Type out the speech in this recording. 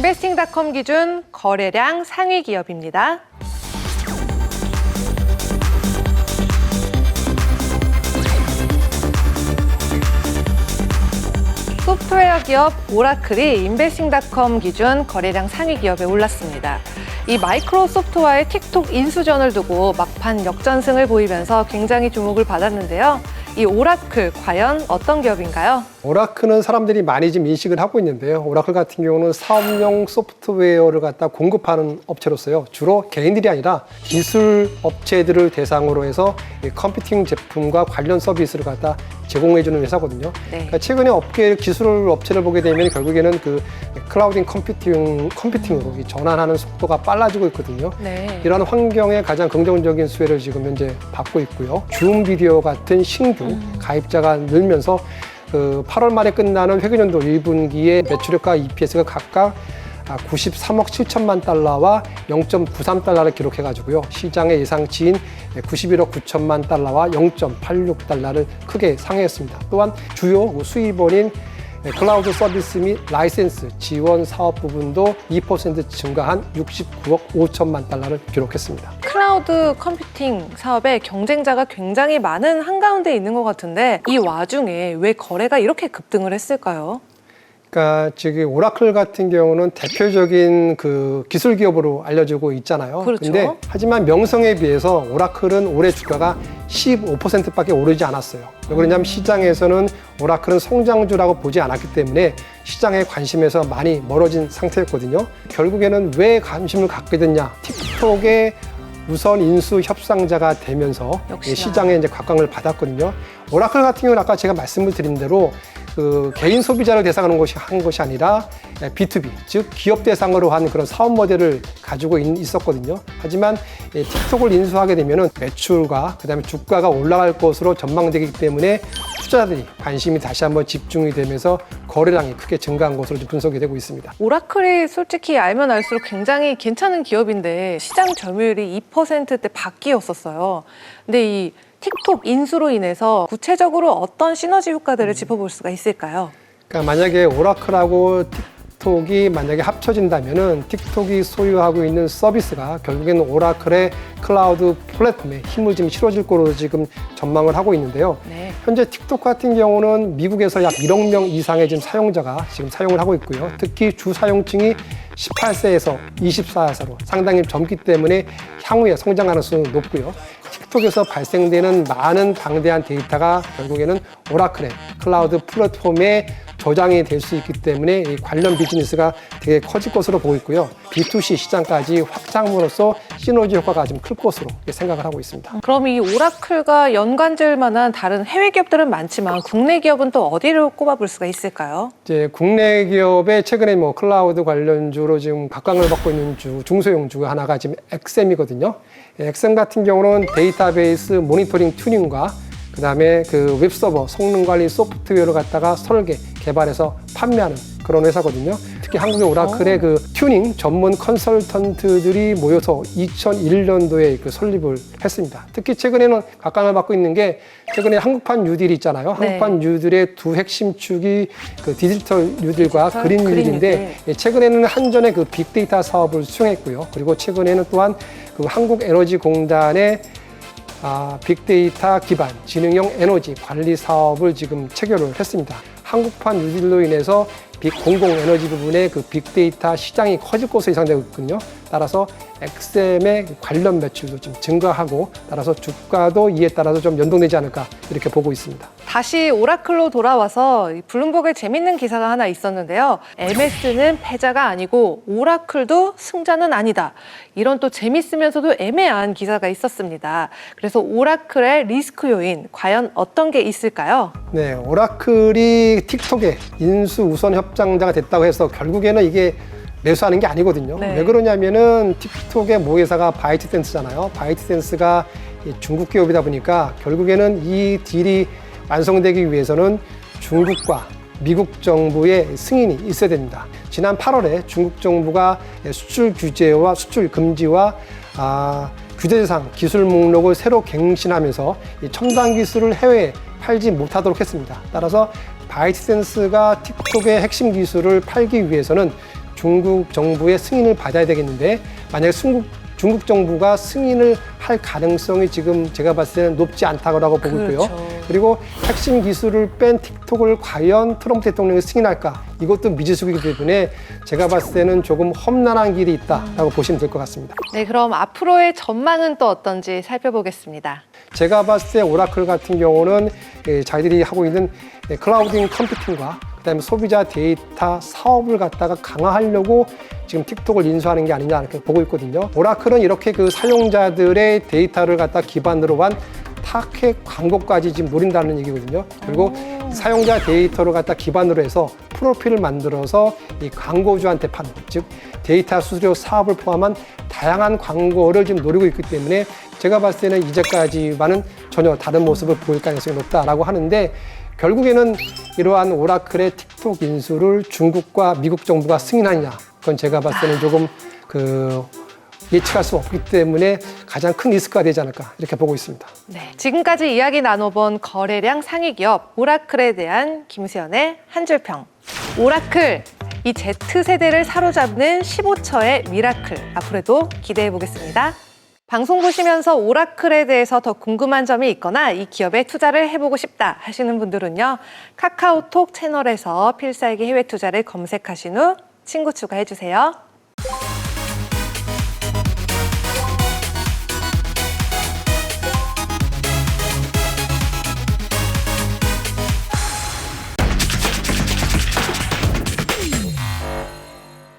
인베스팅닷컴 기준 거래량 상위 기업입니다. 소프트웨어 기업 오라클이 인베스팅닷컴 기준 거래량 상위 기업에 올랐습니다. 이 마이크로소프트와의 틱톡 인수전을 두고 막판 역전승을 보이면서 굉장히 주목을 받았는데요. 이 오라클 과연 어떤 기업인가요? 오라클은 사람들이 많이 지금 인식을 하고 있는데요. 오라클 같은 경우는 사업용 소프트웨어를 갖다 공급하는 업체로서요. 주로 개인들이 아니라 기술 업체들을 대상으로 해서 컴퓨팅 제품과 관련 서비스를 갖다 제공해주는 회사거든요. 네. 그러니까 최근에 업계 기술 업체를 보게 되면 결국에는 그 클라우딩 컴퓨팅으로 전환하는 속도가 빨라지고 있거든요. 네. 이런 환경에 가장 긍정적인 수혜를 지금 현재 받고 있고요. 줌 비디오 같은 신규 가입자가 늘면서 그 8월 말에 끝나는 회계연도 1분기에 매출액과 EPS가 각각 93억 7천만 달러와 0.93달러를 기록해가지고요. 시장의 예상치인 91억 9천만 달러와 0.86달러를 크게 상회했습니다. 또한 주요 수입원인 클라우드 서비스 및 라이센스 지원 사업 부분도 2% 증가한 69억 5천만 달러를 기록했습니다. 클라우드 컴퓨팅 사업에 경쟁자가 굉장히 많은 한가운데 있는 것 같은데 이 와중에 왜 거래가 이렇게 급등을 했을까요? 그러니까 지금 오라클 같은 경우는 대표적인 그 기술 기업으로 알려지고 있잖아요. 그렇죠. 근데 하지만 명성에 비해서 오라클은 올해 주가가 15%밖에 오르지 않았어요. 왜 그러냐면 시장에서는 오라클은 성장주라고 보지 않았기 때문에 시장의 관심에서 많이 멀어진 상태였거든요. 결국에는 왜 관심을 갖게 됐냐? 틱톡의 우선 인수 협상자가 되면서 역시나. 시장에 이제 각광을 받았거든요. 오라클 같은 경우는 아까 제가 말씀을 드린 대로 그 개인 소비자를 대상으로 한 것이 아니라 B2B, 즉 기업 대상으로 한 그런 사업 모델을 가지고 있었거든요. 하지만 틱톡을 인수하게 되면은 매출과 그다음에 주가가 올라갈 것으로 전망되기 때문에 투자자들이 관심이 다시 한번 집중이 되면서 거래량이 크게 증가한 것으로 분석이 되고 있습니다. 오라클이 솔직히 알면 알수록 굉장히 괜찮은 기업인데 시장 점유율이 2%대 밖이었었어요. 근데 이 틱톡 인수로 인해서 구체적으로 어떤 시너지 효과들을 짚어볼 수가 있을까요? 그러니까 만약에 오라클하고 틱톡이 만약에 합쳐진다면은 틱톡이 소유하고 있는 서비스가 결국에는 오라클의 클라우드 플랫폼에 힘을 좀 실어줄 거로 지금 전망을 하고 있는데요. 네. 현재 틱톡 같은 경우는 미국에서 약 1억 명 이상의 지금 사용자가 지금 사용을 하고 있고요. 특히 주 사용층이 18세에서 24세로 상당히 젊기 때문에 향후에 성장 가능성은 높고요. 틱톡에서 발생되는 많은 방대한 데이터가 결국에는 오라클의 클라우드 플랫폼에 저장이 될 수 있기 때문에 이 관련 비즈니스가 되게 커질 것으로 보고 있고요. B2C 시장까지 확장으로써 시너지 효과가 좀 클 것으로 생각을 하고 있습니다. 그럼 이 오라클과 연관지을 만한 다른 해외 기업들은 많지만 국내 기업은 또 어디를 꼽아볼 수가 있을까요? 이제 국내 기업의 최근에 뭐 클라우드 관련주로 지금 각광을 받고 있는 중소형주 하나가 지금 엑셈이거든요. 엑셈 같은 경우는 데이터베이스 모니터링 튜닝과 그다음에 그 웹서버 성능 관리 소프트웨어를 갖다가 설계, 개발해서 판매하는 그런 회사거든요. 특히 한국의 오라클의 그 튜닝 전문 컨설턴트들이 모여서 2001년도에 그 설립을 했습니다. 특히 최근에는 각광을 받고 있는 게 최근에 한국판 뉴딜이 있잖아요. 네. 한국판 뉴딜의 두 핵심 축이 그 디지털 뉴딜과 그린 뉴딜인데 뉴딜. 최근에는 한전의 그 빅데이터 사업을 수행했고요. 그리고 최근에는 또한 그 한국에너지공단의 빅데이터 기반 지능형 에너지 관리 사업을 지금 체결을 했습니다. 한국판 뉴딜로 인해서 공공에너지 부분의 그 빅데이터 시장이 커질 것으로 예상되고 있거든요. 따라서 엑셈의 관련 매출도 좀 증가하고 따라서 주가도 이에 따라서 좀 연동되지 않을까 이렇게 보고 있습니다. 다시 오라클로 돌아와서 블룸버그에 재밌는 기사가 하나 있었는데요. MS는 패자가 아니고 오라클도 승자는 아니다. 이런 또 재밌으면서도 애매한 기사가 있었습니다. 그래서 오라클의 리스크 요인 과연 어떤 게 있을까요? 네, 오라클이 틱톡의 인수 우선 협상자가 됐다고 해서 결국에는 이게 매수하는 게 아니거든요. 네. 왜 그러냐면은 틱톡의 모회사가 바이트댄스잖아요. 바이트댄스가 중국 기업이다 보니까 결국에는 이 딜이 완성되기 위해서는 중국과 미국 정부의 승인이 있어야 됩니다. 지난 8월에 중국 정부가 수출 규제와 수출 금지와 규제대상 기술 목록을 새로 갱신하면서 이 첨단 기술을 해외에 팔지 못하도록 했습니다. 따라서 바이트댄스가 틱톡의 핵심 기술을 팔기 위해서는 중국 정부의 승인을 받아야 되겠는데 만약에 중국 정부가 승인을 할 가능성이 지금 제가 봤을 때는 높지 않다고 보고 있고요. 그렇죠. 그리고 핵심 기술을 뺀 틱톡을 과연 트럼프 대통령이 승인할까? 이것도 미지수이기 때문에 제가 봤을 때는 조금 험난한 길이 있다라고 보시면 될 것 같습니다. 네, 그럼 앞으로의 전망은 또 어떤지 살펴보겠습니다. 제가 봤을 때 오라클 같은 경우는 자기들이 하고 있는 클라우딩 컴퓨팅과 그다음에 소비자 데이터 사업을 갖다가 강화하려고 지금 틱톡을 인수하는 게 아니냐 이렇게 보고 있거든요. 오라클은 이렇게 그 사용자들의 데이터를 갖다 기반으로 한 타겟 광고까지 지금 노린다는 얘기거든요. 그리고 사용자 데이터를 갖다 기반으로 해서 프로필을 만들어서 이 광고주한테 파는, 즉 데이터 수수료 사업을 포함한 다양한 광고를 지금 노리고 있기 때문에 제가 봤을 때는 이제까지와는 전혀 다른 모습을 보일 가능성이 높다라고 하는데 결국에는 이러한 오라클의 틱톡 인수를 중국과 미국 정부가 승인하느냐, 그건 제가 봤을 때는 조금 예측할 수 없기 때문에 가장 큰 리스크가 되지 않을까 이렇게 보고 있습니다. 네, 지금까지 이야기 나눠본 거래량 상위 기업 오라클에 대한 김수현의 한 줄평. 오라클, 이 Z세대를 사로잡는 15처의 미라클. 앞으로도 기대해 보겠습니다. 방송 보시면서 오라클에 대해서 더 궁금한 점이 있거나 이 기업에 투자를 해보고 싶다 하시는 분들은요, 카카오톡 채널에서 필살기 해외 투자를 검색하신 후 친구 추가해 주세요.